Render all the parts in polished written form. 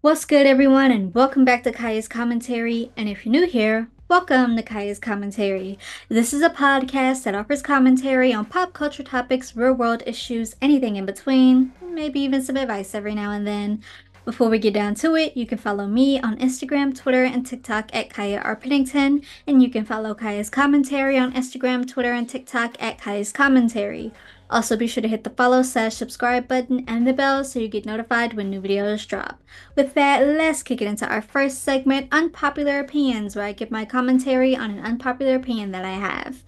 What's good, everyone, and welcome back to Kaya's Commentary. And if you're new here, welcome to Kaya's Commentary. This is a podcast that offers commentary on pop culture topics, real world issues, anything in between, maybe even some advice every now and then. Before we get down to it, you can follow me on Instagram, Twitter, and TikTok at Kaya R. Pennington, and you can follow Kaya's Commentary on Instagram, Twitter, and TikTok at Kaya's Commentary. Also, be sure to hit the follow/subscribe button and the bell so you get notified when new videos drop. With that, let's kick it into our first segment, Unpopular Opinions, where I give my commentary on an unpopular opinion that I have.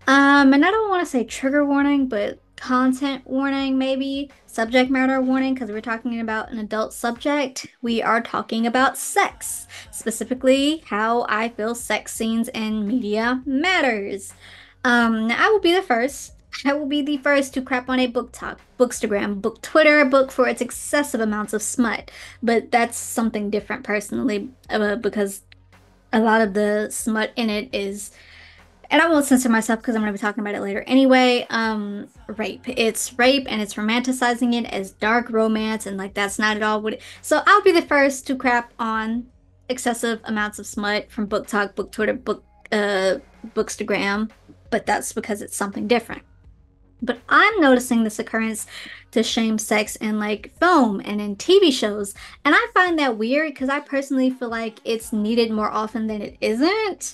And I don't want to say trigger warning, but content warning, maybe subject matter warning, because we're talking about an adult subject. We are talking about sex, specifically how I feel sex scenes in media matters. I will be the first. I will be the first to crap on a book talk, bookstagram, book Twitter, book for its excessive amounts of smut. But that's something different personally, because a lot of the smut in it is, and I won't censor myself because I'm going to be talking about it later anyway, rape. It's rape and it's romanticizing it as dark romance, and like that's not at all what it, so I'll be the first to crap on excessive amounts of smut from book talk, book Twitter, bookstagram, but that's because it's something different. But I'm noticing this occurrence to shame sex in like film and in TV shows. And I find that weird because I personally feel like it's needed more often than it isn't.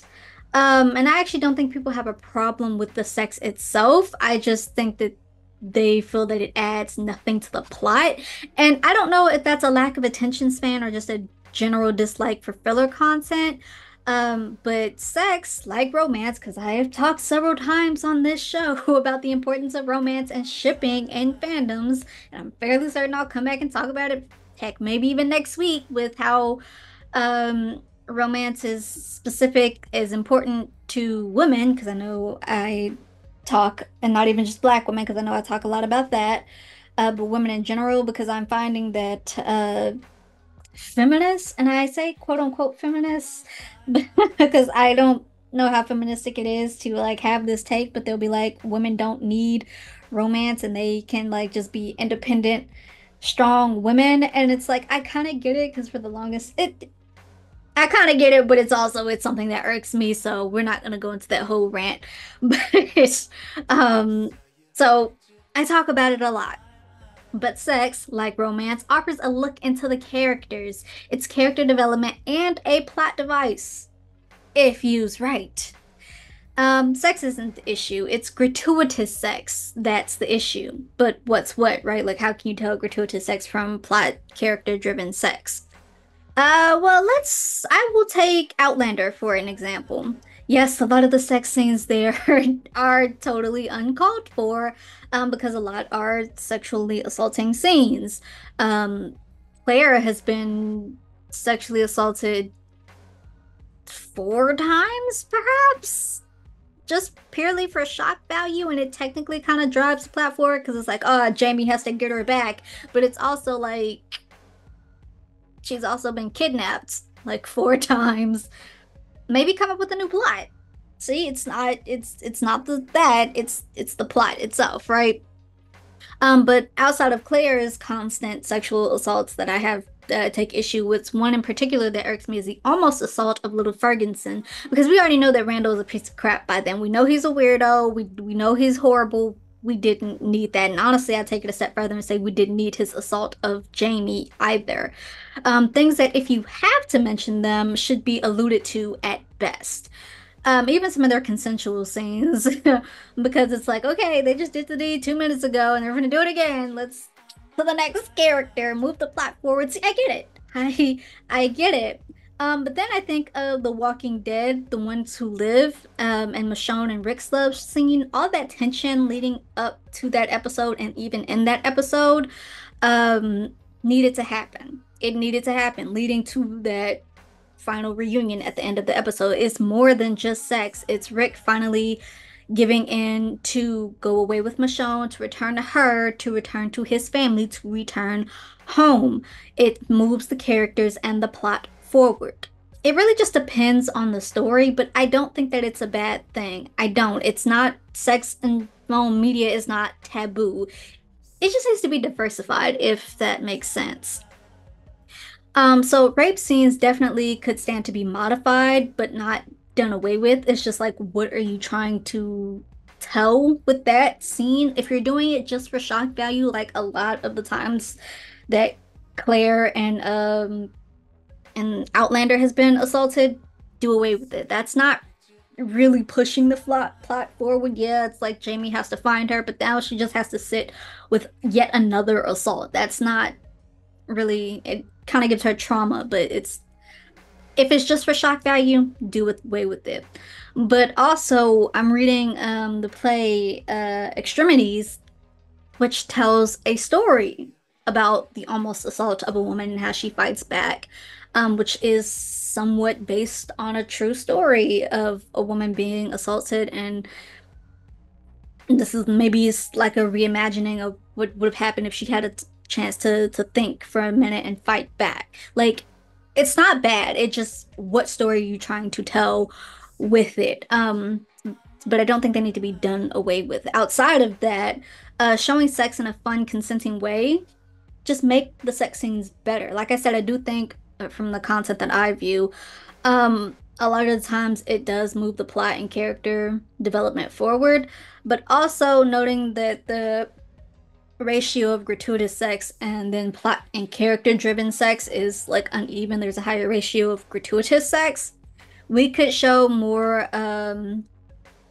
And I actually don't think people have a problem with the sex itself. I just think that they feel that it adds nothing to the plot. And I don't know if that's a lack of attention span or just a general dislike for filler content. But sex, like romance, because I have talked several times on this show about the importance of romance and shipping and fandoms, and I'm fairly certain I'll come back and talk about it, heck, maybe even next week, with how romance is important to women, because I know I talk, and not even just Black women, because I know I talk a lot about that, but women in general, because I'm finding that feminists, and I say quote unquote feminists because I don't know how feministic it is to like have this take, but they'll be like, women don't need romance and they can like just be independent, strong women. And it's like, I kind of get it because for the longest, I kind of get it, but it's something that irks me. So we're not gonna go into that whole rant. But um, so I talk about it a lot. But sex, like romance, offers a look into the characters, its character development, and a plot device, if used right. Sex isn't the issue, it's gratuitous sex that's the issue. But what's what, right? Like, how can you tell gratuitous sex from plot character driven sex? I will take Outlander for an example. Yes, a lot of the sex scenes there are totally uncalled for, because a lot are sexually assaulting scenes. Um, Claire has been sexually assaulted 4 times, perhaps, just purely for shock value, and it technically kind of drives the plot forward because it's like, oh, Jamie has to get her back, but it's also like she's also been kidnapped like 4 times. Maybe come up with a new plot. See, it's not it's the plot itself, right? But outside of Claire's constant sexual assaults that I have take issue with, one in particular that irks me is the almost assault of little Ferguson, because we already know that Randall is a piece of crap by then. We know he's a weirdo. We know he's horrible. We didn't need that. And honestly, I take it a step further and say we didn't need his assault of Jamie either. Things that, if you have to mention them, should be alluded to at best. Even some of their consensual scenes, because it's like, okay, they just did the deed 2 minutes ago and they're gonna do it again. Let's to the next character, move the plot forward. See, I get it. I get it. But then I think of The Walking Dead, The Ones Who Live, and Michonne and Rick's love scene, all that tension leading up to that episode and even in that episode, needed to happen. It needed to happen, leading to that final reunion at the end of the episode. It's more than just sex. It's Rick finally giving in to go away with Michonne, to return to her, to return to his family, to return home. It moves the characters and the plot forward. It really just depends on the story, but I don't think that it's a bad thing. I don't. It's not, sex in film media is not taboo. It just needs to be diversified, if that makes sense. So rape scenes definitely could stand to be modified, but not done away with. It's just like, what are you trying to tell with that scene? If you're doing it just for shock value, like a lot of the times that Claire and Outlander has been assaulted, do away with it. That's not really pushing the plot forward. Yeah, it's like Jamie has to find her, but now she just has to sit with yet another assault. That's not really, it kind of gives her trauma, but it's if it's just for shock value, do away with it. But also, I'm reading the play Extremities, which tells a story about the almost assault of a woman and how she fights back, which is somewhat based on a true story of a woman being assaulted. And this is maybe it's like a reimagining of what would have happened if she had a chance to think for a minute and fight back. Like, it's not bad. It just what story are you trying to tell with it? But I don't think they need to be done away with. Outside of that, showing sex in a fun, consenting way, just make the sex scenes better. Like I said, I do think from the content that I view, a lot of the times it does move the plot and character development forward, but also noting that the ratio of gratuitous sex and then plot and character driven sex is like uneven. There's a higher ratio of gratuitous sex. We could show more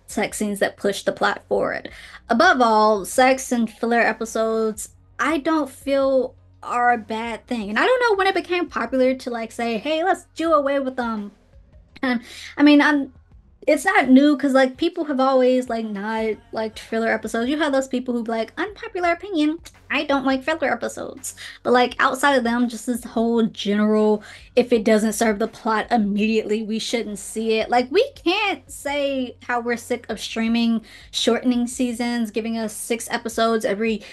sex scenes that push the plot forward. Above all, sex and filler episodes, I don't feel are a bad thing. And I don't know when it became popular to like say, hey, let's do away with them. And I mean, it's not new because like people have always like not liked filler episodes. You have those people who be like, unpopular opinion, I don't like filler episodes. But like outside of them, just this whole general, if it doesn't serve the plot immediately, we shouldn't see it. Like we can't say how we're sick of streaming shortening seasons, giving us 6 episodes every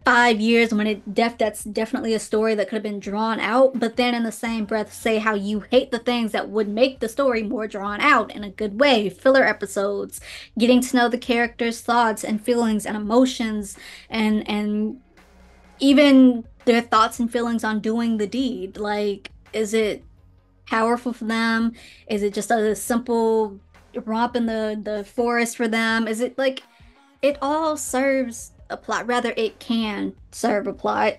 5 years when that's definitely a story that could have been drawn out, but then in the same breath say how you hate the things that would make the story more drawn out in a good way. Filler episodes, getting to know the characters' thoughts and feelings and emotions and even their thoughts and feelings on doing the deed. Like, is it powerful for them? Is it just a simple romp in the forest for them? Is it like it all serves a plot. Rather, it can serve a plot.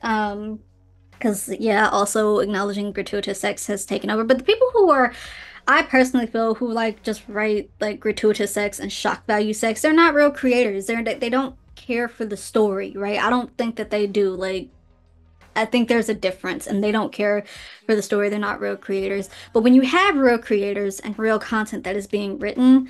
Because yeah, also acknowledging gratuitous sex has taken over. But the people who are, I personally feel, who like just write like gratuitous sex and shock value sex, they're not real creators. They don't care for the story, right? I don't think that they do. Like, I think there's a difference, and they don't care for the story. They're not real creators. But when you have real creators and real content that is being written,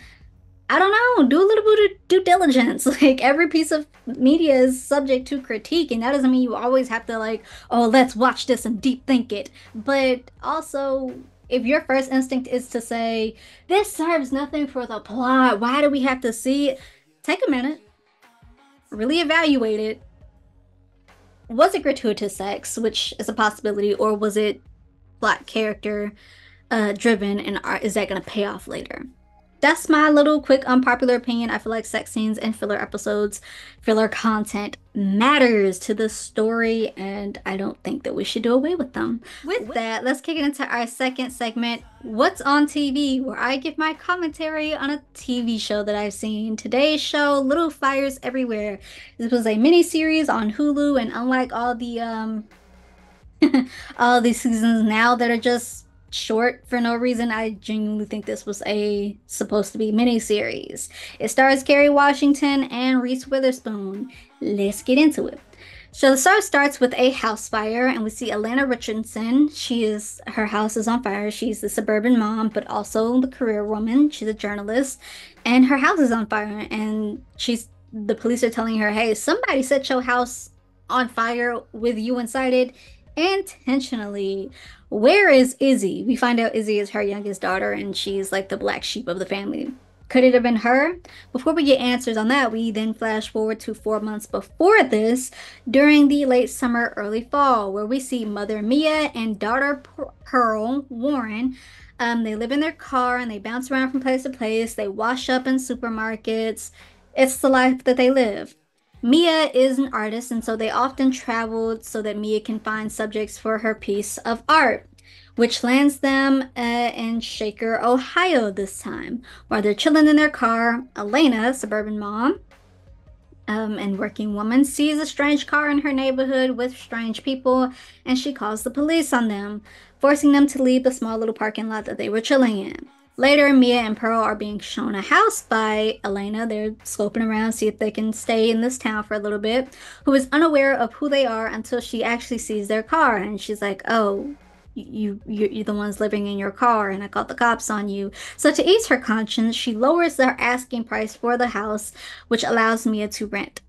I don't know, do a little bit of due diligence. Like every piece of media is subject to critique, and that doesn't mean you always have to like, oh, let's watch this and deep think it. But also, if your first instinct is to say, this serves nothing for the plot, why do we have to see it? Take a minute, really evaluate it. Was it gratuitous sex, which is a possibility, or was it plot character driven, and is that going to pay off later? That's my little quick unpopular opinion. I feel like sex scenes and filler episodes, filler content matters to the story, and I don't think that we should do away with them. With that, let's kick it into our second segment, What's on TV, where I give my commentary on a TV show that I've seen. Today's show, Little Fires Everywhere. This was a mini series on Hulu, and unlike all the all these seasons now that are just short for no reason, I genuinely think this was a supposed to be miniseries. It stars Kerry Washington and Reese Witherspoon. Let's get into it. So the show starts with a house fire, and we see Alana Richardson. Her house is on fire. She's the suburban mom, but also the career woman. She's a journalist, and her house is on fire. And the police are telling her, "Hey, somebody set your house on fire with you inside it intentionally. Where is Izzy?" We find out Izzy is her youngest daughter, and she's like the black sheep of the family. Could it have been her? Before we get answers on that, we then flash forward to 4 months before this, during the late summer, early fall, where we see mother Mia and daughter Pearl Warren. They live in their car and they bounce around from place to place. They wash up in supermarkets. It's the life that they live. Mia is an artist, and so they often traveled so that Mia can find subjects for her piece of art. which lands them in Shaker, Ohio this time. While they're chilling in their car, Elena, suburban mom, and working woman, sees a strange car in her neighborhood with strange people, and she calls the police on them, forcing them to leave the small little parking lot that they were chilling in. Later, Mia and Pearl are being shown a house by Elena. They're scoping around, see if they can stay in this town for a little bit, who is unaware of who they are until she actually sees their car. And she's like, oh, you're the ones living in your car, and I called the cops on you. So to ease her conscience, she lowers their asking price for the house, which allows Mia to rent.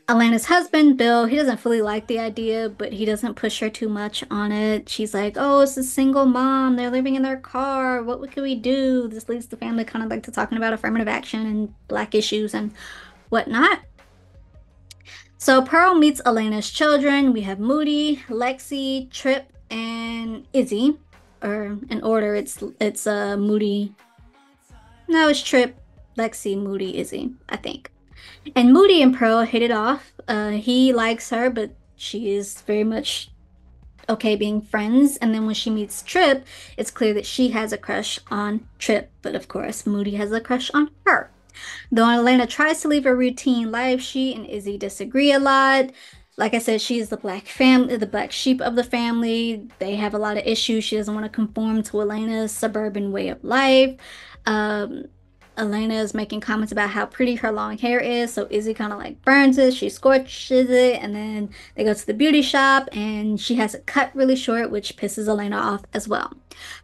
Elena's husband, Bill, he doesn't fully like the idea, but he doesn't push her too much on it. She's like, oh, it's a single mom. They're living in their car. What can we do? This leads the family kind of like to talking about affirmative action and black issues and whatnot. So Pearl meets Elena's children. We have Moody, Lexi, Trip, and Izzy. Or in order, it's Moody. No, it's Trip, Lexi, Moody, Izzy, I think. And Moody and Pearl hit it off. He likes her, but she is very much okay being friends. And then when she meets Trip, it's clear that she has a crush on Trip. But of course, Moody has a crush on her. Though Elena tries to live a routine life, she and Izzy disagree a lot. Like I said, she's the black sheep of the family. They have a lot of issues. She doesn't want to conform to Elena's suburban way of life. Um, Elena is making comments about how pretty her long hair is, so Izzy kind of like burns it, she scorches it, and then they go to the beauty shop and she has it cut really short, which pisses Elena off as well.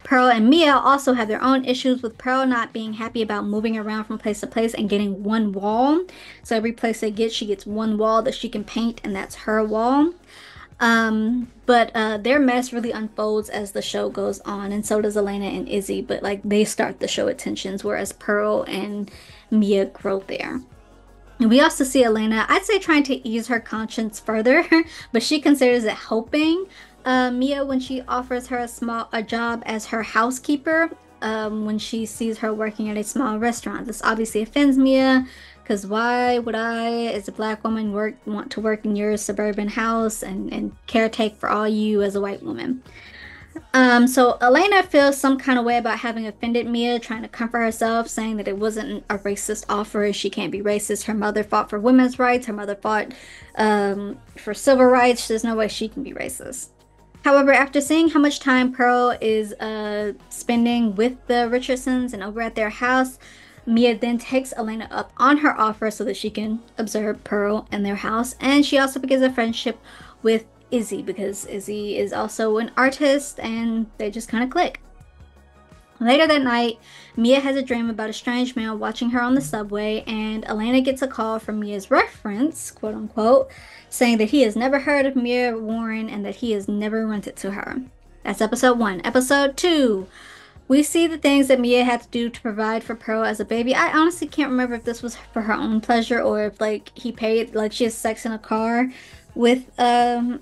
Pearl and Mia also have their own issues, with Pearl not being happy about moving around from place to place and getting one wall. So every place they get, she gets one wall that she can paint, and that's her wall. But their mess really unfolds as the show goes on, and so does Elena and Izzy, but like they start the show at tensions, whereas Pearl and Mia grow there. And we also see Elena, I'd say, trying to ease her conscience further, but she considers it helping Mia when she offers her a job as her housekeeper, when she sees her working at a small restaurant. This obviously offends Mia, because why would I, as a black woman, want to work in your suburban house and caretake for all you as a white woman? So Elena feels some kind of way about having offended Mia, trying to comfort herself, saying that it wasn't a racist offer. She can't be racist. Her mother fought for women's rights. Her mother fought for civil rights. There's no way she can be racist. However, after seeing how much time Pearl is spending with the Richardsons and over at their house, Mia then takes Elena up on her offer so that she can observe Pearl in their house. And she also begins a friendship with Izzy, because Izzy is also an artist and they just kind of click. Later that night, Mia has a dream about a strange man watching her on the subway, and Elena gets a call from Mia's reference, quote unquote, saying that he has never heard of Mia Warren and that he has never rented to her. That's episode 1. Episode 2. We see the things that Mia had to do to provide for Pearl as a baby. I honestly can't remember if this was for her own pleasure or if like he paid, like she has sex in a car with a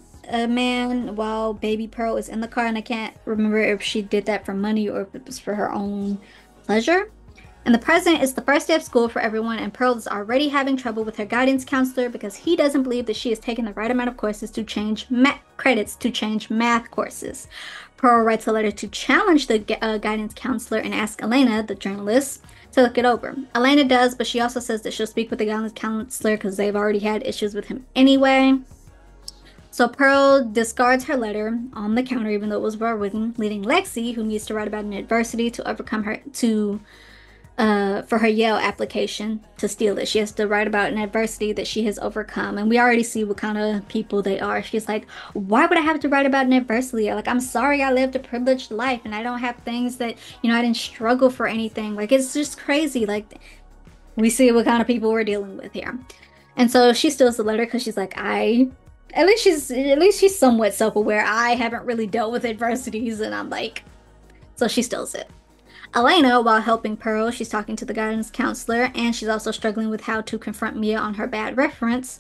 man while baby Pearl is in the car, and I can't remember if she did that for money or if it was for her own pleasure. And the present is the first day of school for everyone, and Pearl is already having trouble with her guidance counselor because he doesn't believe that she has taken the right amount of courses to change credits to change math courses. Pearl writes a letter to challenge the guidance counselor and ask Elena, the journalist, to look it over. Elena does, but she also says that she'll speak with the guidance counselor because they've already had issues with him anyway. So Pearl discards her letter on the counter, even though it was well written, leading Lexi, who needs to write about an adversity to overcome her for her Yale application, to steal it. She has to write about an adversity that she has overcome, and we already see what kind of people they are. She's like, why would I have to write about an adversity? Like, I'm sorry I lived a privileged life and I don't have things that, you know, I didn't struggle for anything. Like, it's just crazy. Like, we see what kind of people we're dealing with here. And so she steals the letter because she's like, at least she's somewhat self-aware. I haven't really dealt with adversities, and I'm like, so she steals it. Elena, while helping Pearl, she's talking to the guidance counselor, and she's also struggling with how to confront Mia on her bad reference.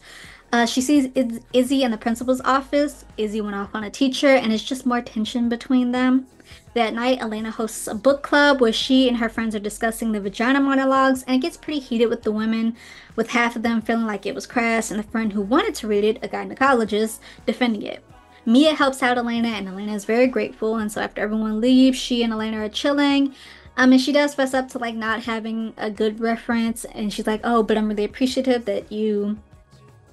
She sees Izzy in the principal's office. Izzy went off on a teacher, and it's just more tension between them. That night, Elena hosts a book club where she and her friends are discussing the vagina monologues, and it gets pretty heated with the women, with half of them feeling like it was crass, and the friend who wanted to read it, a gynecologist, defending it. Mia helps out Elena, and Elena is very grateful. And so after everyone leaves, she and Elena are chilling. And she does fess up to like not having a good reference, and she's like, "Oh, but I'm really appreciative that you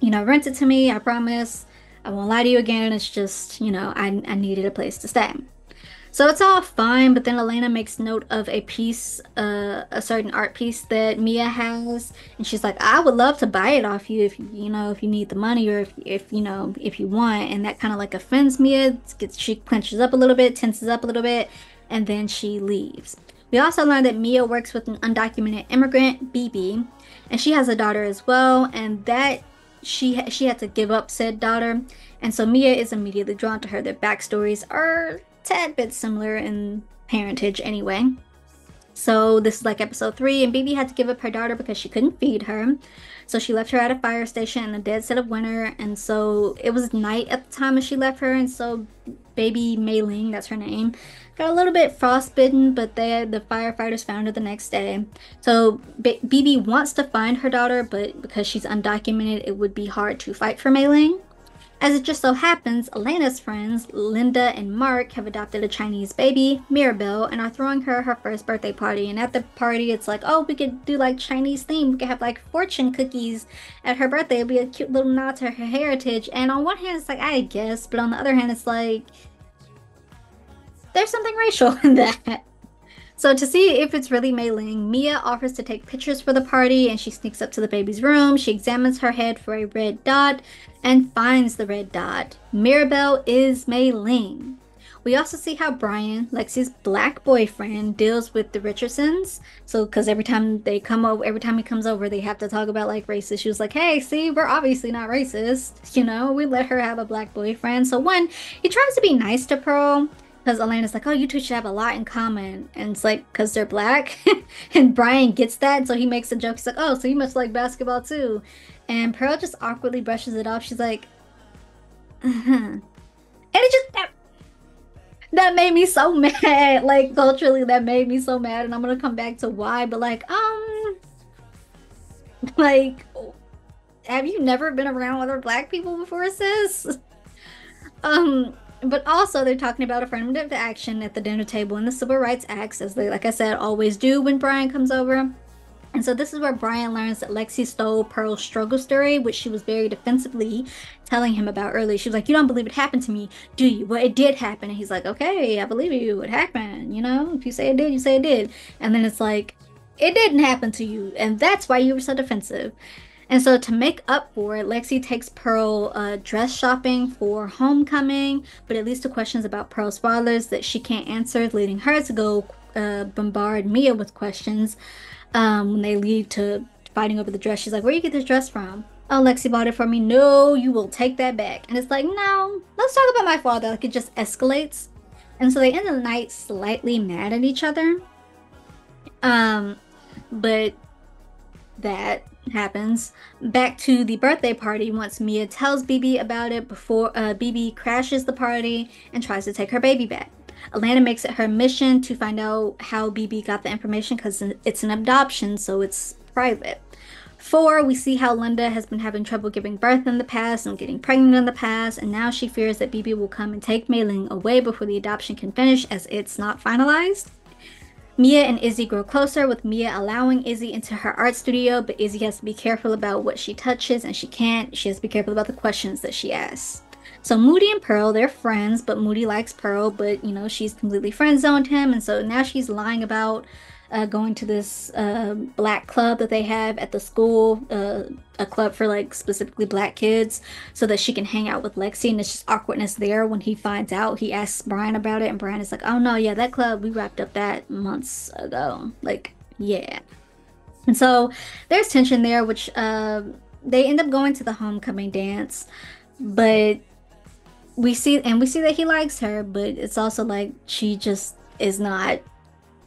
rent it to me. I promise. I won't lie to you again. It's just, I needed a place to stay." So it's all fine, but then Elena makes note of a piece, a certain art piece that Mia has, and she's like, "I would love to buy it off you if if you need the money or if you want." And that kind of like offends Mia. She clenches up a little bit, tenses up a little bit, and then she leaves. We also learned that Mia works with an undocumented immigrant, BB, and she has a daughter as well, and that she had to give up said daughter, and so Mia is immediately drawn to her. Their backstories are tad bit similar in parentage anyway. So this is like episode 3, and Baby had to give up her daughter because she couldn't feed her. So she left her at a fire station in the dead set of winter, and so it was night at the time when she left her, and so baby Mei Ling, that's her name, got a little bit frostbitten, but the firefighters found her the next day. So BB wants to find her daughter, but because she's undocumented, it would be hard to fight for Mei Ling. As it just so happens, Elena's friends, Linda and Mark, have adopted a Chinese baby, Mirabelle, and are throwing her her first birthday party. And at the party, it's like, oh, we could do like Chinese theme. We could have like fortune cookies at her birthday. It'd be a cute little nod to her heritage. And on one hand, it's like, I guess. But on the other hand, it's like, there's something racial in that. So to see if it's really Mei Ling, Mia offers to take pictures for the party, and she sneaks up to the baby's room. She examines her head for a red dot and finds the red dot. Mirabelle is Mei Ling. We also see how Brian, Lexi's black boyfriend, deals with the Richardsons. So, because every time he comes over, they have to talk about like race issues. Like, hey, see, we're obviously not racist. We let her have a black boyfriend. So one, he tries to be nice to Pearl, because Elena's like, oh, you two should have a lot in common. And it's like, because they're black. And Brian gets that. So he makes a joke. He's like, oh, so you must like basketball too. And Pearl just awkwardly brushes it off. She's like, uh-huh. And it just, that made me so mad. Like, culturally, that made me so mad. And I'm going to come back to why. But like, have you never been around other black people before, sis? But also, they're talking about affirmative action at the dinner table in the Civil Rights Acts, as they, like I said, always do when Brian comes over. And so this is where Brian learns that Lexi stole Pearl's struggle story, which she was very defensively telling him about earlier. She was like, you don't believe it happened to me, do you? Well, it did happen. And he's like, okay, I believe you. It happened. If you say it did, you say it did. And then it's like, it didn't happen to you. And that's why you were so defensive. And so to make up for it, Lexi takes Pearl dress shopping for homecoming, but it leads to questions about Pearl's fathers that she can't answer, leading her to go bombard Mia with questions. When they lead to fighting over the dress, she's like, where you get this dress from? Oh, Lexi bought it for me. No, you will take that back. And it's like, no, let's talk about my father. Like, it just escalates. And so they end the night slightly mad at each other. But that happens. Back to the birthday party once Mia tells BB about it before BB crashes the party and tries to take her baby back. Elena makes it her mission to find out how BB got the information because it's an adoption, so it's private. 4, we see how Linda has been having trouble giving birth in the past and getting pregnant in the past, and now she fears that BB will come and take Mei Ling away before the adoption can finish as it's not finalized. Mia and Izzy grow closer, with Mia allowing Izzy into her art studio, but Izzy has to be careful about what she touches, and she has to be careful about the questions that she asks. So Moody and Pearl, they're friends, but Moody likes Pearl, but she's completely friend-zoned him, and so now she's lying about going to this black club that they have at the school, a club for like specifically black kids, so that she can hang out with Lexi. And it's just awkwardness there when he finds out. He asks Brian about it, and Brian is like, oh no, yeah, that club, we wrapped up that months ago. Like, yeah. And so there's tension there, which they end up going to the homecoming dance, but we see that he likes her, but it's also like she just is not.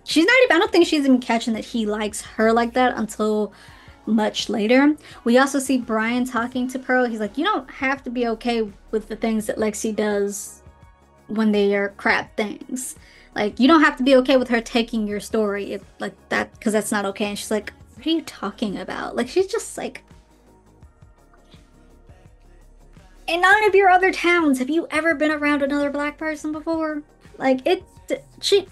She's not even, I don't think she's even catching that he likes her like that until much later. We also see Brian talking to Pearl. He's like, you don't have to be okay with the things that Lexi does when they are crap things. Like, you don't have to be okay with her taking your story if like that, because that's not okay. And she's like, what are you talking about? Like, she's just like, In none of your other towns, have you ever been around another black person before? Like it, she.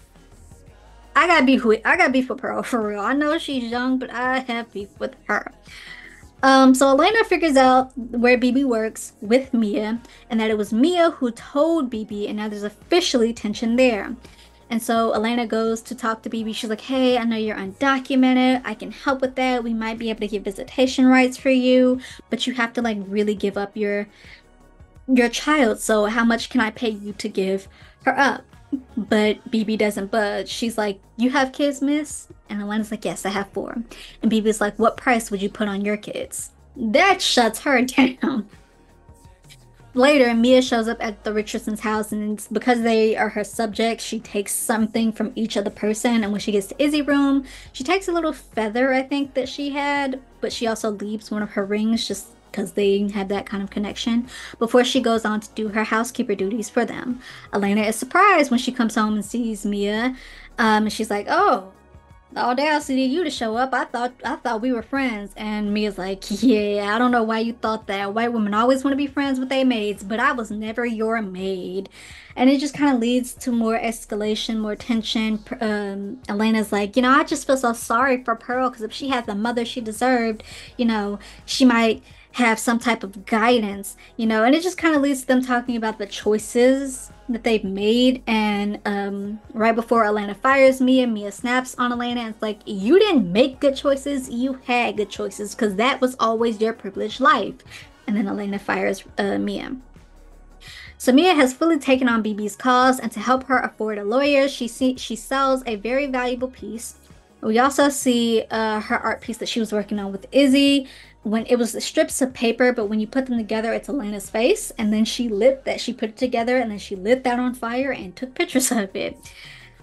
I got beef with Pearl for real. I know she's young, but I have beef with her. So Elena figures out where BB works with Mia, and that it was Mia who told BB, and now there's officially tension there. And so Elena goes to talk to BB. She's like, "Hey, I know you're undocumented. I can help with that. We might be able to get visitation rights for you, but you have to like really give up your child. So how much can I pay you to give her up?" But BB doesn't budge. She's like, "You have kids, miss?" And Elena's like, "Yes, I have four." And BB's like, "What price would you put on your kids?" That shuts her down. Later, Mia shows up at the Richardson's house, and because they are her subjects, she takes something from each other person. And when she gets to Izzy's room, she takes a little feather, I think, that she had, but she also leaves one of her rings just because they have that kind of connection before she goes on to do her housekeeper duties for them. Elena is surprised when she comes home and sees Mia. And she's like, "Oh, the audacity of you to show up. I thought we were friends." And Mia's like, "Yeah, I don't know why you thought that. White women always want to be friends with their maids, but I was never your maid." And it just kind of leads to more escalation, more tension. Elena's like, "I just feel so sorry for Pearl because if she had the mother she deserved, she might have some type of guidance. And it just kind of leads to them talking about the choices that they've made. And right before Elena fires Mia snaps on Elena and it's like, "You didn't make good choices, you had good choices because that was always your privileged life." And then Elena fires Mia. So Mia has fully taken on BB's cause, and to help her afford a lawyer, she sells a very valuable piece. We also see her art piece that she was working on with Izzy. When it was strips of paper, but when you put them together, it's Elena's face. And then she put it together, and then she lit that on fire and took pictures of it.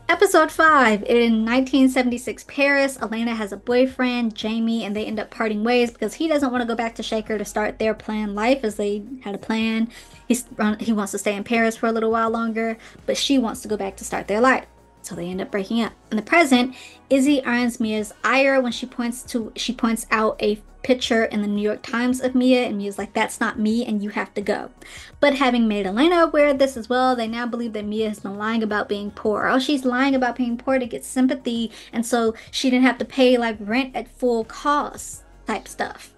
Episode 5. In 1976 Paris, Elena has a boyfriend, Jamie, and they end up parting ways because he doesn't want to go back to Shaker to start their planned life as they had a plan. He wants to stay in Paris for a little while longer, but she wants to go back to start their life. So they end up breaking up. In the present, Izzy earns Mia's ire when she points out a picture in the New York Times of Mia, and Mia's like, "That's not me, and you have to go." But having made Elena aware of this as well, they now believe that Mia has been lying about being poor. Oh, she's lying about being poor to get sympathy, and so she didn't have to pay like rent at full cost type stuff.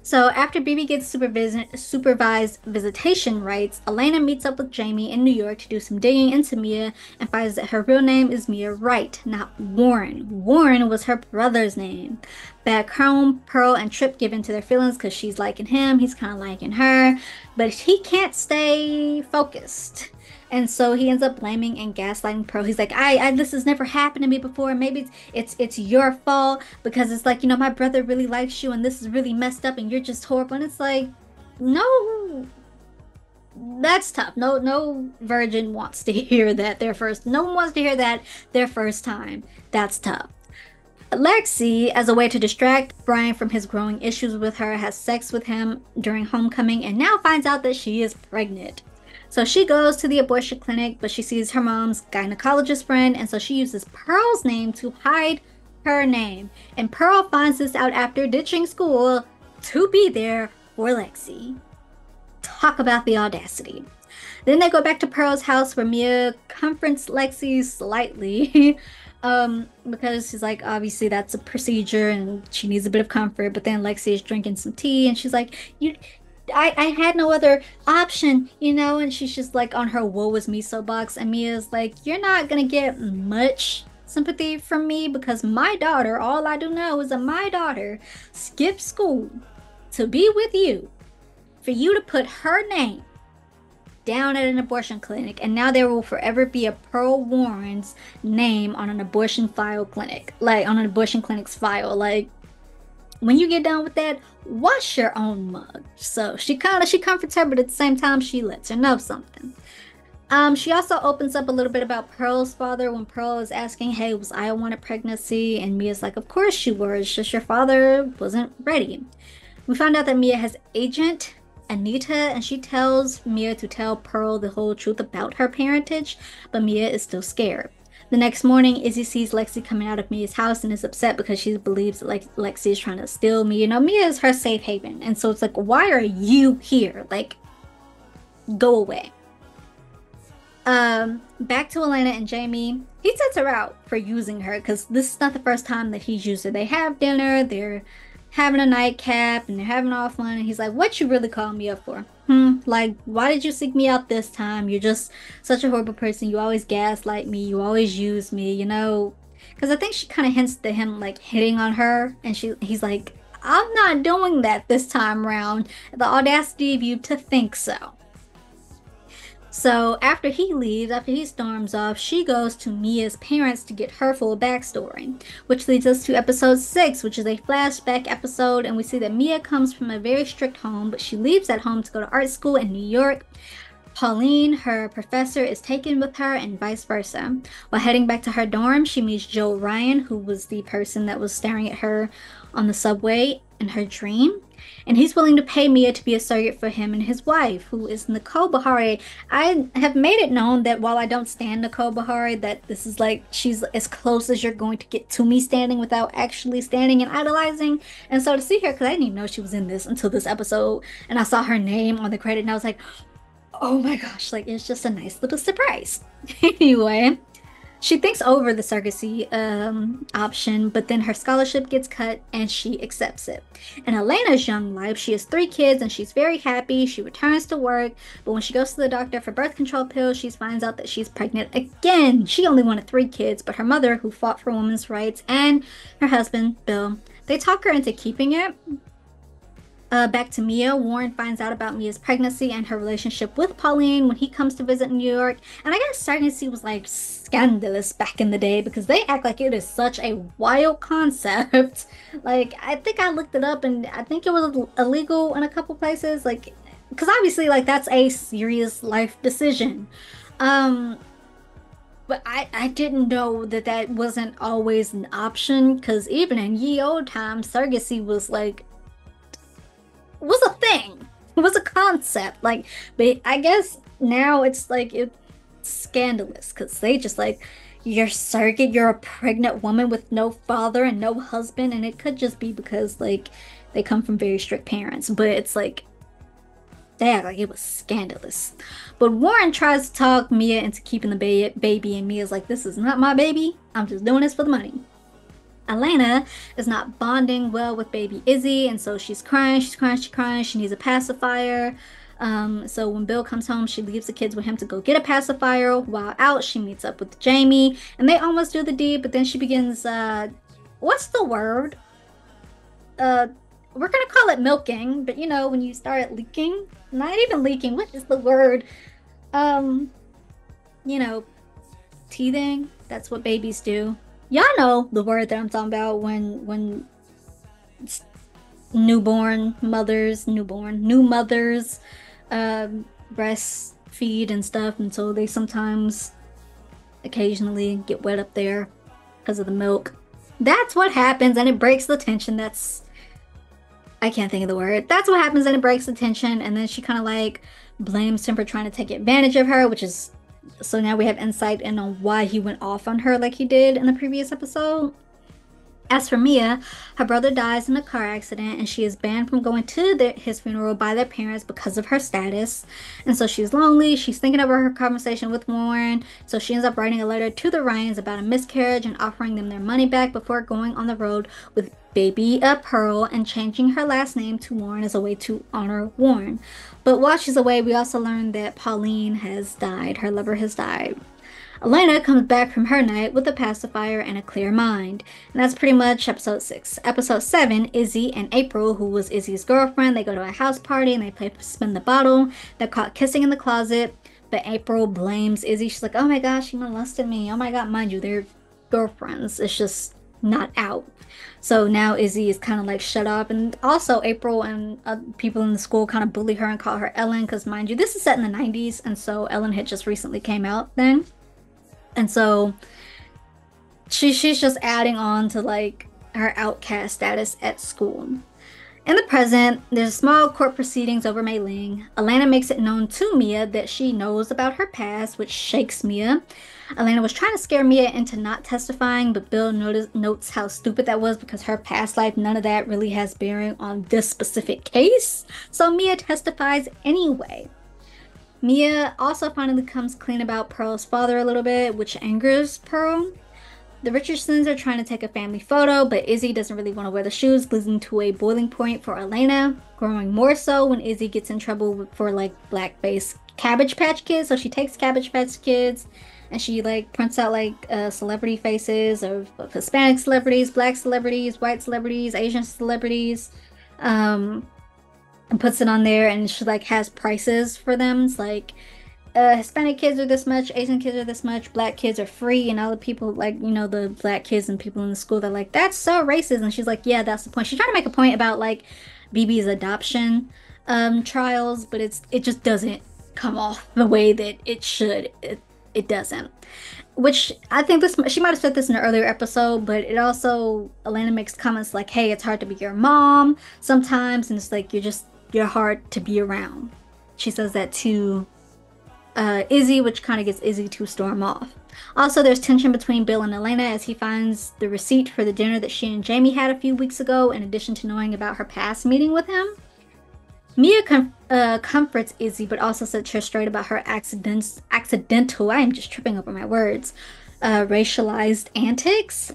So after BB gets supervised visitation rights, Elena meets up with Jamie in New York to do some digging into Mia and finds that her real name is Mia Wright, not Warren. Warren was her brother's name. Back home, Pearl and Trip give in to their feelings because she's liking him, he's kind of liking her, but he can't stay focused. And so he ends up blaming and gaslighting Pearl. He's like, this has never happened to me before. Maybe it's your fault because it's like, my brother really likes you and this is really messed up and you're just horrible." And it's like, no, that's tough. No virgin wants to hear that no one wants to hear that their first time. That's tough. Lexi, as a way to distract Brian from his growing issues with her, has sex with him during homecoming and now finds out that she is pregnant. So she goes to the abortion clinic, but she sees her mom's gynecologist friend, and so she uses Pearl's name to hide her name. And Pearl finds this out after ditching school to be there for Lexi. Talk about the audacity. Then they go back to Pearl's house where Mia comforts Lexi slightly because she's like, obviously that's a procedure and she needs a bit of comfort. But then Lexi is drinking some tea and she's like, I had no other option, and she's just like on her woe is me soapbox, and Mia's like, "You're not gonna get much sympathy from me because my daughter, all I do know is that my daughter skipped school to be with you for you to put her name down at an abortion clinic, and now there will forever be a Pearl Warren's name on an abortion clinic's file. Like, when you get done with that, wash your own mug." So she comforts her, but at the same time she lets her know something. She also opens up a little bit about Pearl's father when Pearl is asking, "Hey, was I wanted pregnancy?" And Mia's like, "Of course you were, it's just your father wasn't ready." We found out that Mia has agent Anita, and she tells Mia to tell Pearl the whole truth about her parentage, but Mia is still scared. The next morning, Izzy sees Lexi coming out of Mia's house and is upset because she believes that Lexi is trying to steal Mia. You know, Mia is her safe haven. And so it's like, why are you here? Like, go away. Back to Elena and Jamie. He sets her out for using her because this is not the first time that he's used her. They have dinner, they're having a nightcap, and they're having offline. And he's like, "What you really calling me up for? Like, why did you seek me out this time? You're just such a horrible person. You always gaslight me. You always use me. You know." Because I think she kind of hints to him like hitting on her, and he's like, "I'm not doing that this time around. The audacity of you to think so." So after he leaves, after he storms off, she goes to Mia's parents to get her full backstory, which leads us to episode 6, which is a flashback episode, and we see that Mia comes from a very strict home, but she leaves that home to go to art school in New York. Pauline, her professor, is taken with her and vice versa. While heading back to her dorm, she meets Joe Ryan, who was the person that was staring at her on the subway in her dream. And he's willing to pay Mia to be a surrogate for him and his wife, who is Nicole Bahari. I have made it known that while I don't stand Nicole Bahari, that this is like she's as close as you're going to get to me standing without actually standing and idolizing. And so to see her, because I didn't even know she was in this until this episode, and I saw her name on the credit, and I was like, oh my gosh, like it's just a nice little surprise. Anyway, she thinks over the surrogacy option, but then her scholarship gets cut and she accepts it. In Elena's young life, she has 3 kids and she's very happy. She returns to work, but when she goes to the doctor for birth control pills, she finds out that she's pregnant again. She only wanted 3 kids, but her mother, who fought for women's rights, and her husband, Bill, they talk her into keeping it. Back to Mia, Warren finds out about Mia's pregnancy and her relationship with Pauline when he comes to visit New York. And I guess pregnancy was like scandalous back in the day because they act like it is such a wild concept. Like, I think I looked it up and I think it was illegal in a couple places. Like, because obviously, like, that's a serious life decision. Um, but I didn't know that that wasn't always an option because even in ye old times, surrogacy was a thing. It was a concept. Like, but I guess now it's like it's scandalous because they just like you're surrogate, you're a pregnant woman with no father and no husband, and it could just be because like they come from very strict parents. But it's like they act like it was scandalous. But Warren tries to talk Mia into keeping the baby, and Mia's like, "This is not my baby. I'm just doing this for the money." Elena is not bonding well with baby Izzy, and so she's crying, she's crying, she's crying. She needs a pacifier. So when Bill comes home, she leaves the kids with him to go get a pacifier. While out, she meets up with Jamie, and they almost do the deed, but then she begins, what's the word? We're gonna call it milking, but you know, when you start leaking, not even leaking, what is the word? Um, you know, teething, that's what babies do. Y'all know the word that I'm talking about when new mothers breastfeed and stuff, and so they sometimes occasionally get wet up there because of the milk. That's what happens, and it breaks the tension. I can't think of the word. That's what happens, and it breaks the tension, and then she kind of like blames him for trying to take advantage of her, which is so now we have insight in on why he went off on her like he did in the previous episode. As for Mia, her brother dies in a car accident and she is banned from going to his funeral by their parents because of her status. And so she's lonely. She's thinking about her conversation with Warren. So she ends up writing a letter to the Ryans about a miscarriage and offering them their money back before going on the road with baby Pearl and changing her last name to Warren as a way to honor Warren. But while she's away, we also learn that Pauline has died. Her lover has died. Elena comes back from her night with a pacifier and a clear mind. And that's pretty much episode 6. Episode 7, Izzy and April, who was Izzy's girlfriend, they go to a house party and they play spin the bottle. They're caught kissing in the closet, but April blames Izzy. She's like, oh my gosh, she molested me. Oh my god, mind you, they're girlfriends. It's just not out. So now Izzy is kind of like shut up, and also April and people in the school kind of bully her and call her Ellen because mind you, this is set in the 90s, and so Ellen had just recently came out then. And so she's just adding on to like her outcast status at school. In the present, there's small court proceedings over Mei Ling. Alana makes it known to Mia that she knows about her past, which shakes Mia. Alana was trying to scare Mia into not testifying, but Bill notes how stupid that was because her past life, none of that really has bearing on this specific case. So Mia testifies anyway. Mia also finally comes clean about Pearl's father a little bit, which angers Pearl. The Richardsons are trying to take a family photo, but Izzy doesn't really want to wear the shoes, leading to a boiling point for Elena, growing more so when Izzy gets in trouble for like black-faced Cabbage Patch Kids. So she takes Cabbage Patch Kids and she like prints out like celebrity faces of Hispanic celebrities, black celebrities, white celebrities, Asian celebrities, um, and puts it on there, and she like has prices for them. It's like Hispanic kids are this much, Asian kids are this much, black kids are free, and all the people like, the black kids and people in the school, they're like, that's so racist. And she's like, yeah, that's the point. She's trying to make a point about like BB's adoption trials, but it just doesn't come off the way that it should. It doesn't. Which I think this she might have said this in an earlier episode, but it also Elena makes comments like, hey, it's hard to be your mom sometimes, and it's like you're hard to be around. She says that to Izzy, which kind of gets Izzy to storm off. Also, there's tension between Bill and Elena as he finds the receipt for the dinner that she and Jamie had a few weeks ago, in addition to knowing about her past meeting with him. Mia comforts Izzy, but also sets her straight about her accidental, I am just tripping over my words, racialized antics.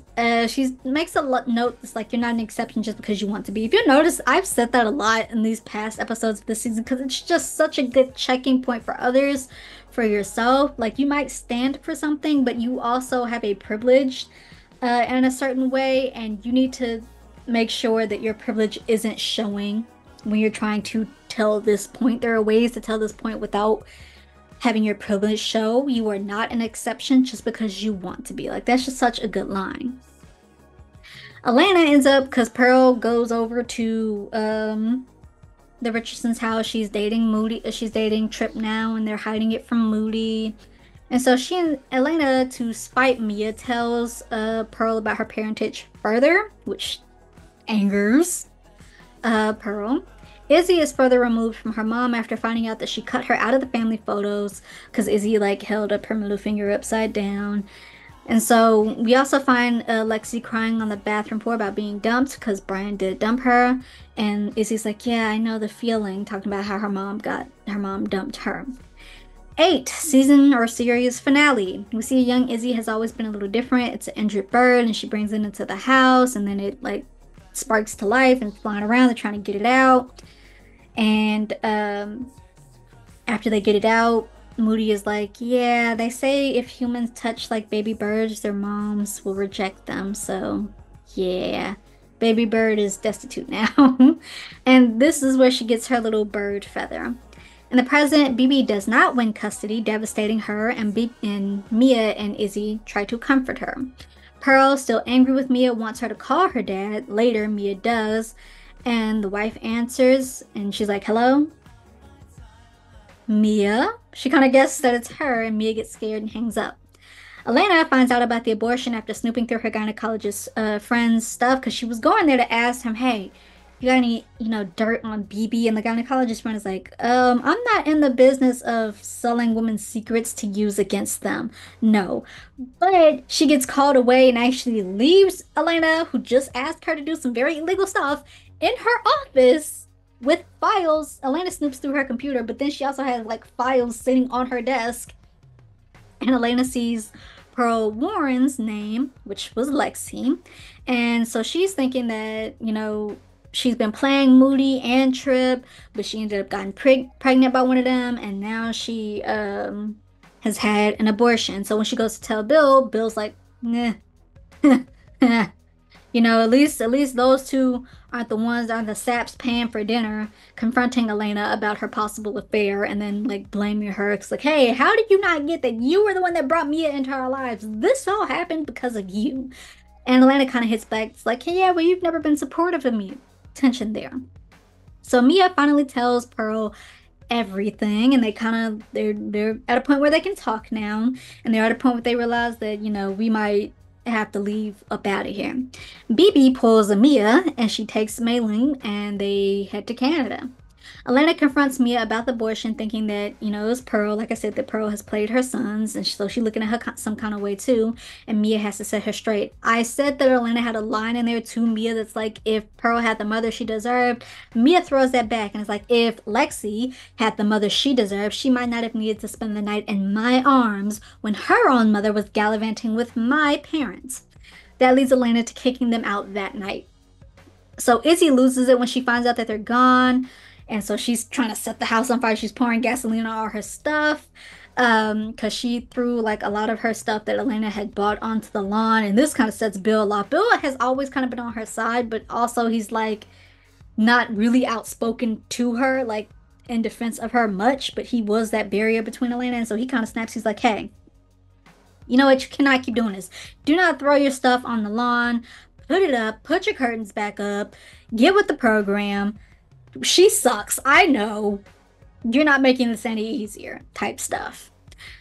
She makes a note that's like, you're not an exception just because you want to be. If you notice, I've said that a lot in these past episodes of this season because it's just such a good checking point for others, for yourself. Like, you might stand for something, but you also have a privilege in a certain way, and you need to make sure that your privilege isn't showing when you're trying to tell this point. There are ways to tell this point without having your privilege show. You are not an exception just because you want to be. Like, that's just such a good line. Alana ends up, because Pearl goes over to the Richardson's house. She's dating Moody. She's dating Trip now, and they're hiding it from Moody. And so she and Elena, to spite Mia, tells Pearl about her parentage further, which angers Pearl. Izzy is further removed from her mom after finding out that she cut her out of the family photos because Izzy like held up her middle finger upside down. And so we also find Lexi crying on the bathroom floor about being dumped because Brian did dump her. And Izzy's like, yeah, I know the feeling, talking about how her mom dumped her. 8, season or series finale. We see a young Izzy has always been a little different. It's an injured bird, and she brings it into the house, and then it like sparks to life and flying around. They're trying to get it out. And after they get it out, Moody is like, yeah, they say if humans touch like baby birds, their moms will reject them. So yeah, baby bird is destitute now. And this is where she gets her little bird feather. In the present, BB does not win custody, devastating her, and Mia and Izzy try to comfort her. Pearl, still angry with Mia, wants her to call her dad. Later, Mia does, and the wife answers, and she's like, hello? Mia? She kind of guesses that it's her, and Mia gets scared and hangs up. Elena finds out about the abortion after snooping through her gynecologist friend's stuff, because she was going there to ask him, hey, you got any, dirt on BB? And the gynecologist friend is like, I'm not in the business of selling women's secrets to use against them. No. But she gets called away and actually leaves Elena, who just asked her to do some very illegal stuff, in her office with files. Elena snoops through her computer, but then she also has like files sitting on her desk. And Elena sees Pearl Warren's name, which was Lexi. And so she's thinking that, she's been playing Moody and Trip, but she ended up getting pregnant by one of them, and now she has had an abortion. So when she goes to tell Bill, Bill's like, nah. At least those two aren't the ones that are the saps paying for dinner, confronting Elena about her possible affair, and then like blaming her. It's like, hey, how did you not get that you were the one that brought Mia into our lives? This all happened because of you. And Elena kind of hits back. It's like, hey, yeah, well, you've never been supportive of me. Tension there. So Mia finally tells Pearl everything, and they're at a point where they can talk now, and they're at a point where they realize that we might I have to leave up out of here. BB pulls a Mia and she takes Maylene and they head to Canada. Elena confronts Mia about the abortion, thinking that, it was Pearl. Like I said, that Pearl has played her sons, and so she's looking at her some kind of way too. And Mia has to set her straight. I said that Elena had a line in there to Mia that's like, if Pearl had the mother she deserved, Mia throws that back and it's like, if Lexi had the mother she deserved, she might not have needed to spend the night in my arms when her own mother was gallivanting with my parents. That leads Elena to kicking them out that night. So Izzy loses it when she finds out that they're gone. And so she's trying to set the house on fire. She's pouring gasoline on all her stuff. Because she threw like a lot of her stuff that Elena had bought onto the lawn. And this kind of sets Bill off. Bill has always kind of been on her side, but also he's like not really outspoken to her, like in defense of her much. But he was that barrier between Elena. And so he kind of snaps. He's like, hey, you know what? You cannot keep doing this. Do not throw your stuff on the lawn. Put it up. Put your curtains back up. Get with the program. She sucks. I know. You're not making this any easier, type stuff.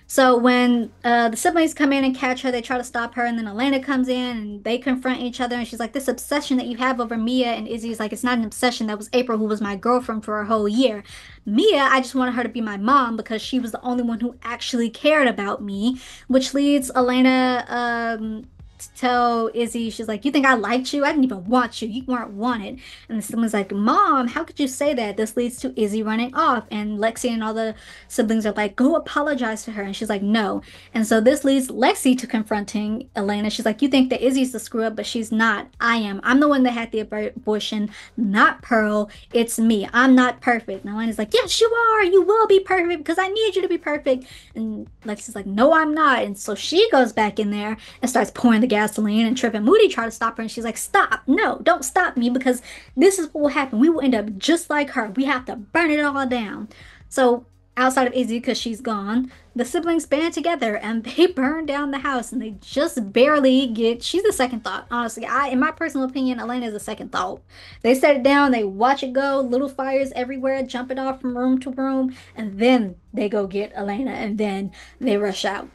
So when the siblings come in and catch her, they try to stop her, and then Elena comes in and they confront each other. And she's like, "This obsession that you have over Mia," and Izzy's like, "It's not an obsession. That was April, who was my girlfriend for a whole year. Mia, I just wanted her to be my mom because she was the only one who actually cared about me," which leads Elena to tell Izzy, she's like, "You think I liked you? I didn't even want you. You weren't wanted." And someone's like, "Mom, how could you say that?" This leads to Izzy running off, and Lexi and all the siblings are like, "Go apologize to her." And she's like, "No." And so this leads Lexi to confronting Elena. She's like, "You think that Izzy's the screw up, but she's not. I am. I'm the one that had the abortion, not Pearl. It's me. I'm not perfect." And Elena's like, "Yes, you are. You will be perfect because I need you to be perfect." And Lexi's like, "No, I'm not." And so she goes back in there and starts pouring the gasoline, and Trip and Moody try to stop her, and she's like, "Stop. No, don't stop me because this is what will happen. We will end up just like her. We have to burn it all down." So outside of Izzy, because she's gone, the siblings band together and they burn down the house, and they just barely get. She's the second thought, honestly. In my personal opinion, Elena is the second thought. They set it down, they watch it go, little fires everywhere, jumping off from room to room, and then they go get Elena, and then they rush out.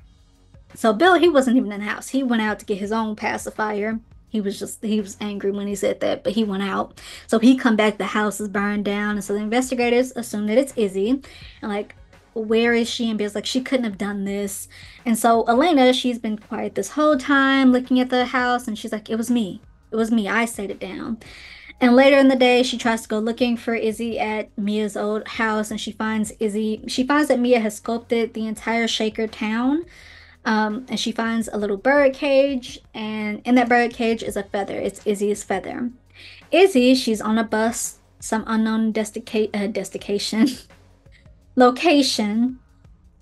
So Bill, he wasn't even in the house. He went out to get his own pacifier. He was angry when he said that, but he went out. So he come back, the house is burned down. And so the investigators assume that it's Izzy. And like, where is she? And Bill's like, she couldn't have done this. And so Elena, she's been quiet this whole time, looking at the house, and she's like, it was me. It was me. I set it down. And later in the day, she tries to go looking for Izzy at Mia's old house, and she finds that Mia has sculpted the entire Shaker town. And she finds a little bird cage, and in that bird cage is a feather. It's Izzy's feather. Izzy, she's on a bus, some unknown destination, location,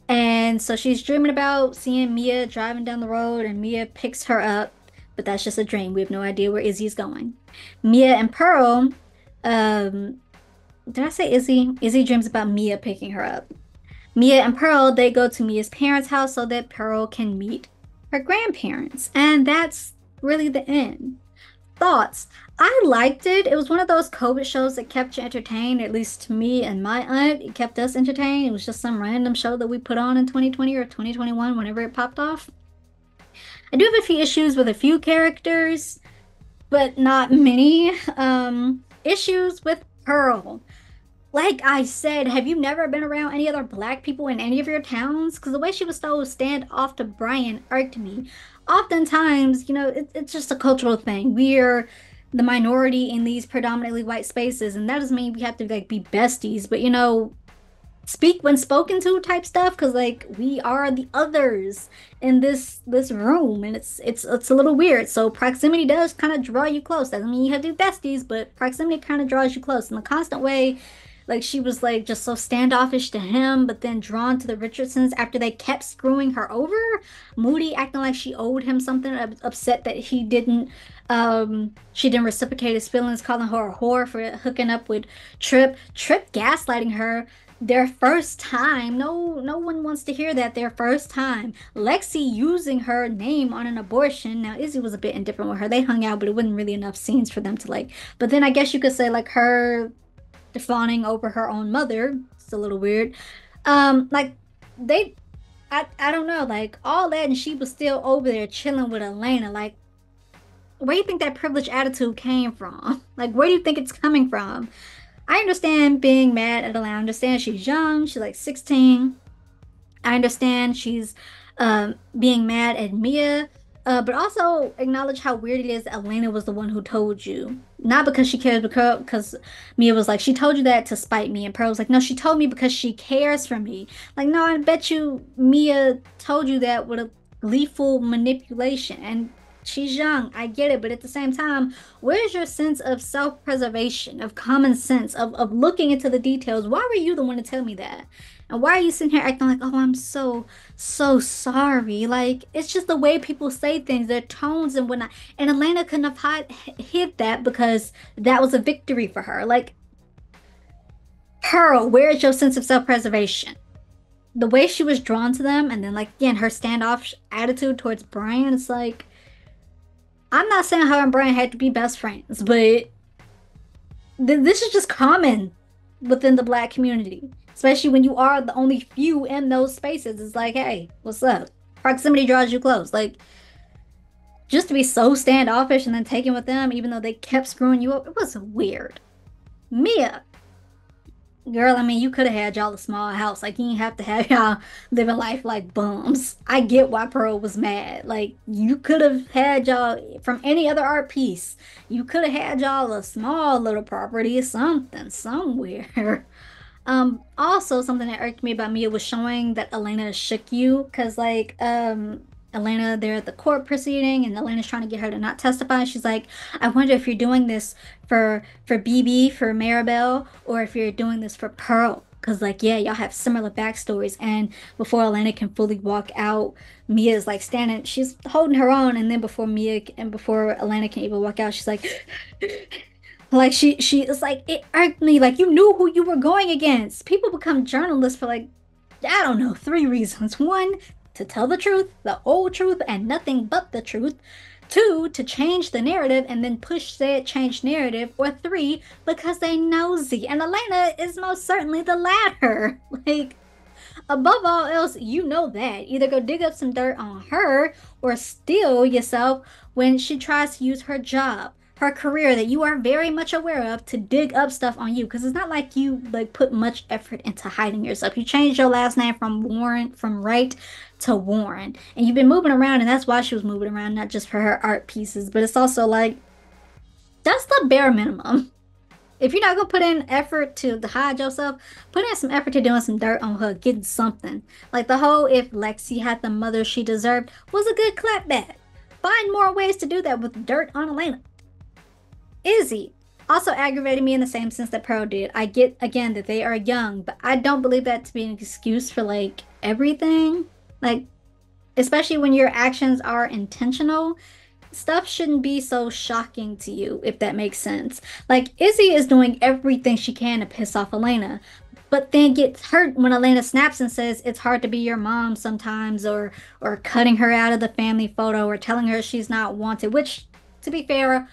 and so she's dreaming about seeing Mia driving down the road, and Mia picks her up, but that's just a dream. We have no idea where Izzy's going. Mia and Pearl, um, did I say Izzy? Izzy dreams about Mia picking her up. Mia and Pearl, they go to Mia's parents' house so that Pearl can meet her grandparents. And that's really the end. Thoughts? I liked it. It was one of those COVID shows that kept you entertained, at least to me and my aunt. It kept us entertained. It was just some random show that we put on in 2020 or 2021, whenever it popped off. I do have a few issues with a few characters, but not many. Issues with Pearl. Like I said, have you never been around any other black people in any of your towns? Because the way she was so standoff to Brian irked me. Oftentimes, it's just a cultural thing. We're the minority in these predominantly white spaces, and that doesn't mean we have to like be besties, but speak when spoken to type stuff, because like we are the others in this room, and it's a little weird. So proximity does kind of draw you close. Doesn't mean you have to do besties, but proximity kind of draws you close in the constant way. Like she was like just so standoffish to him, but then drawn to the Richardsons after they kept screwing her over. Moody acting like she owed him something, upset that she didn't reciprocate his feelings, calling her a whore for hooking up with Trip. Trip gaslighting her their first time. No one wants to hear that. Their first time. Lexi using her name on an abortion. Now Izzy was a bit indifferent with her. They hung out, but it wasn't really enough scenes for them to like. But then I guess you could say like her fawning over her own mother. It's a little weird. Like they I don't know, like all that, and she was still over there chilling with Elena. Like, where do you think that privileged attitude came from? Like, where do you think it's coming from? I understand being mad at Elena. I understand she's young. She's like 16. I understand she's being mad at Mia, but also acknowledge how weird it is that Elena was the one who told you. Not because she cares, because Mia was like, she told you that to spite me. And Pearl was like, no, she told me because she cares for me. Like, no, I bet you Mia told you that with a gleeful manipulation. And she's young, I get it, but at the same time, where's your sense of self-preservation, of common sense, of looking into the details? Why were you the one to tell me that? And why are you sitting here acting like, oh, I'm so sorry? Like, it's just the way people say things, their tones and whatnot. And Elena couldn't have hid that because that was a victory for her. Like, Pearl, where is your sense of self-preservation? The way she was drawn to them, and then, like, again, her standoff attitude towards Brian, it's like, I'm not saying her and Brian had to be best friends, but this is just common within the black community, especially when you are the only few in those spaces. It's like, hey, what's up? Proximity draws you close. Like, just to be so standoffish and then taken with them, even though they kept screwing you up, it was weird. Mia, girl, I mean, you could have had y'all a small house. Like, you didn't have to have y'all living life like bums. I get why Pearl was mad. Like, you could have had y'all from any other art piece. You could have had y'all a small little property or something, somewhere. Also something that irked me about Mia was showing that Elena shook you, because like Elena, they're at the court proceeding and Elena's trying to get her to not testify. She's like, I wonder if you're doing this for BB, for Maribel, or if you're doing this for Pearl. Cause like, yeah, y'all have similar backstories. And before Elena can fully walk out, Mia's like standing, she's holding her own, and then before Mia and before Elena can even walk out, she's like like she is like, it irked me. Like, you knew who you were going against. People become journalists for like, I don't know, three reasons. One, to tell the truth, the whole truth, and nothing but the truth. Two, to change the narrative and then push said change narrative. Or three, because they nosy. And Elena is most certainly the latter. Like, above all else, you know that. Either go dig up some dirt on her or steal yourself when she tries to use her job, her career that you are very much aware of, to dig up stuff on you. Because it's not like you like put much effort into hiding yourself. You changed your last name from Warren, from Wright to Warren. And you've been moving around, and that's why she was moving around, not just for her art pieces, but it's also like, that's the bare minimum. If you're not gonna put in effort to hide yourself, put in some effort to doing some dirt on her, getting something. Like the whole if Lexi had the mother she deserved was a good clapback. Find more ways to do that with dirt on Elena. Izzy also aggravated me in the same sense that Pearl did. I get again that they are young, but I don't believe that to be an excuse for like everything. Like, especially when your actions are intentional, stuff shouldn't be so shocking to you, if that makes sense. Like, Izzy is doing everything she can to piss off Elena, but then gets hurt when Elena snaps and says it's hard to be your mom sometimes, or cutting her out of the family photo, or telling her she's not wanted, which, to be fair,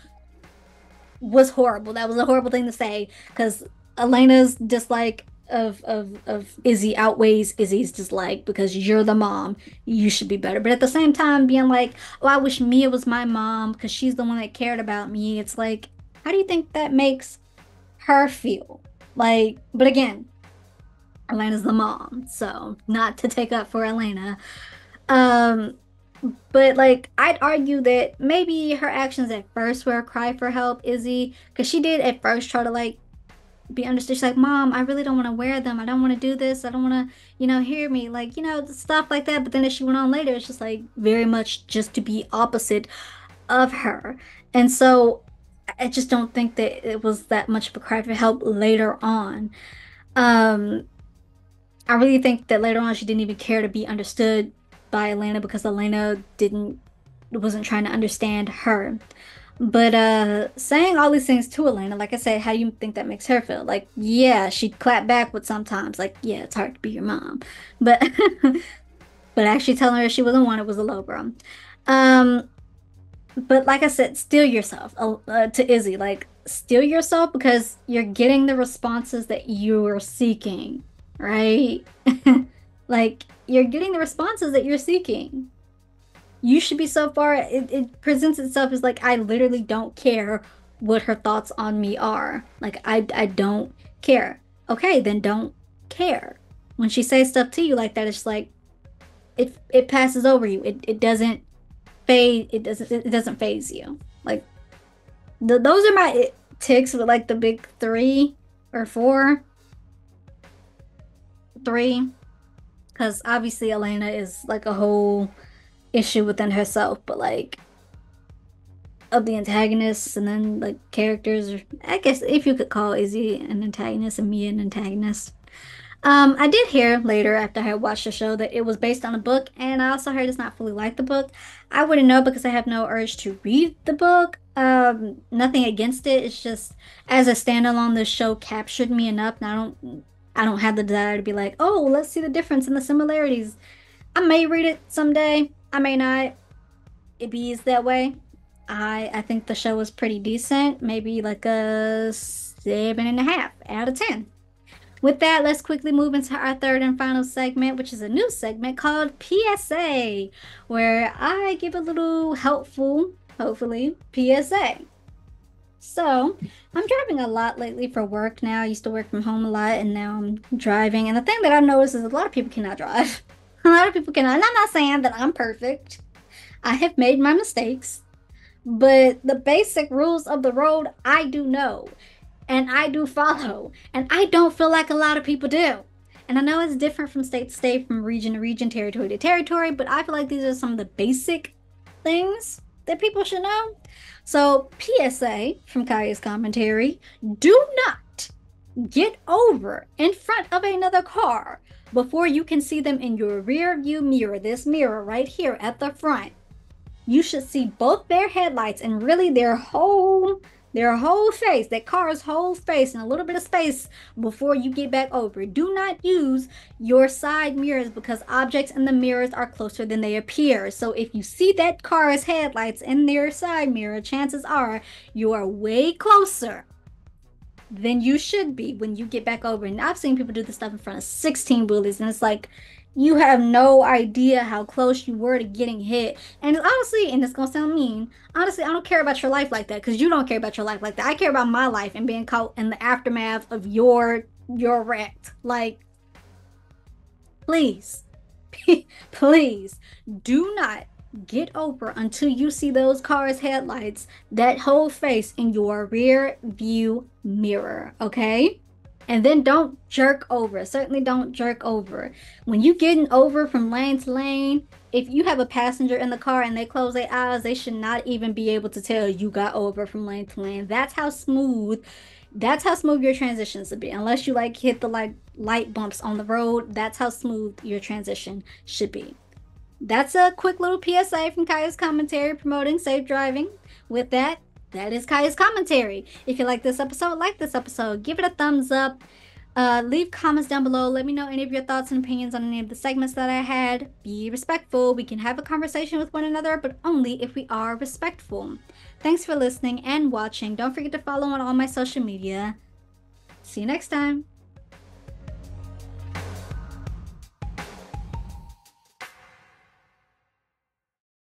was horrible. That was a horrible thing to say, because Elena's dislike of Izzy outweighs Izzy's dislike, because you're the mom. You should be better. But at the same time, being like, oh, I wish Mia was my mom because she's the one that cared about me. It's like, how do you think that makes her feel? Like, but again, Elena's the mom, so not to take up for Elena. Um, but like, I'd argue that maybe her actions at first were a cry for help, Izzy, because she did at first try to like be understood. She's like, Mom, I really don't want to wear them. I don't want to do this. I don't want to, hear me. Like, stuff like that. But then as she went on later, it's just like very much just to be opposite of her. And so I just don't think that it was that much of a cry for help later on. Um, I really think that later on she didn't even care to be understood by Elena, because Elena wasn't trying to understand her. But saying all these things to Elena, like I said, how do you think that makes her feel? Like, yeah, she clapped back with sometimes, like, yeah, it's hard to be your mom. But but actually telling her she wasn't wanted was a low blow. Um, but like I said, steal yourself, to Izzy. Like, steal yourself, because you're getting the responses that you are seeking, right? Like, you're getting the responses that you're seeking. You should be so far, it presents itself as like, I literally don't care what her thoughts on me are. Like, I don't care. Okay, then don't care. When she says stuff to you like that, it's like it passes over you. It doesn't fade. It doesn't phase you. Like those are my ticks with like the big three or four, three. Because obviously Elena is like a whole issue within herself, but like of the antagonists and then like characters, or I guess if you could call Izzy an antagonist and Mia an antagonist. I did hear later after I had watched the show that it was based on a book, and I also heard it's not fully like the book. I wouldn't know because I have no urge to read the book. Nothing against it. It's just as a standalone, the show captured me enough, and I don't have the desire to be like, oh, let's see the difference and the similarities. I may read it someday. I may not. It be that way. I think the show was pretty decent. Maybe like a 7.5 out of 10. With that, let's quickly move into our third and final segment, which is a new segment called PSA, where I give a little helpful, hopefully, PSA. So, I'm driving a lot lately for work now. I used to work from home a lot, and now I'm driving. And the thing that I've noticed is a lot of people cannot drive. A lot of people cannot. And I'm not saying that I'm perfect. I have made my mistakes, but the basic rules of the road I do know and I do follow, and I don't feel like a lot of people do. And I know it's different from state to state, from region to region, territory to territory, but I feel like these are some of the basic things that people should know. So, PSA from Kaya's commentary: do not get over in front of another car before you can see them in your rear view mirror, this mirror right here at the front. You should see both their headlights and really their whole face, that car's whole face, and a little bit of space before you get back over. Do not use your side mirrors because objects in the mirrors are closer than they appear. So if you see that car's headlights in their side mirror, chances are you are way closer than you should be when you get back over. And I've seen people do this stuff in front of 16 wheelies, and it's like, you have no idea how close you were to getting hit. And honestly, and it's gonna sound mean, honestly, I don't care about your life like that because you don't care about your life like that. I care about my life and being caught in the aftermath of your wreck. Like, please, please do not get over until you see those cars' headlights, that whole face in your rear view mirror, okay? And then don't jerk over. Certainly don't jerk over. When you getting over from lane to lane, if you have a passenger in the car and they close their eyes, they should not even be able to tell you got over from lane to lane. That's how smooth your transitions should be. Unless you like hit the light bumps on the road, that's how smooth your transition should be. That's a quick little PSA from Kaya's commentary promoting safe driving. With that, that is Kaya's commentary. If you like this episode, give it a thumbs up. Leave comments down below. Let me know any of your thoughts and opinions on any of the segments that I had. Be respectful. We can have a conversation with one another, but only if we are respectful. Thanks for listening and watching. Don't forget to follow on all my social media. See you next time.